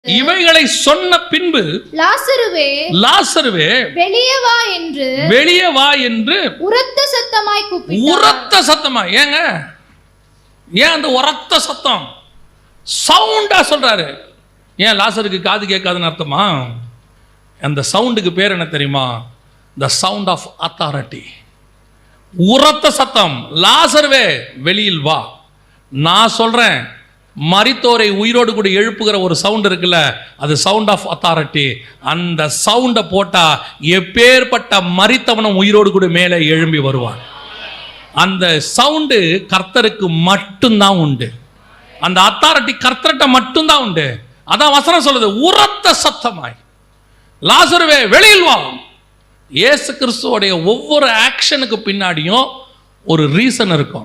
இவைகளை சொன்ன பின்பு லாசருவே வெளியே வா என்று உரத்த சத்தமாய் ஏங்க ஏன் அந்த உரத்த சத்தம் சவுண்டா சொல்றாரு? ஏன் லாசருக்கு காது கேட்காதுன்னு அர்த்தமா? அந்த சவுண்டுக்கு பேர் என்ன தெரியுமா? The sound of authority. உரத்த சத்தம். லாசருவே வெளியில் வா. நான் சொல்றேன், மரித்தோரை உயிரோடு கூட எழுப்புகிற ஒரு சவுண்ட் இருக்குல்ல, அது சவுண்ட் ஆஃப் அத்தாரிட்டி. அந்த சவுண்டை போட்டா எப்பேற்பட்ட மரித்தவனும் உயிரோடு கூட மேலே எழும்பி வருவான். அந்த சவுண்டு கர்த்தருக்கு மட்டும்தான் உண்டு. அந்த அத்தாரிட்டி கர்த்தர்கிட்ட மட்டும்தான் உண்டு. அதான் வசனம் சொல்லுது, உரத்த சத்தமாய் லாசருவே வெளியில் வா. இயேசு கிறிஸ்துவோடைய ஒவ்வொரு ஆக்ஷனுக்கு பின்னாடியும் ஒரு ரீசன் இருக்கும்.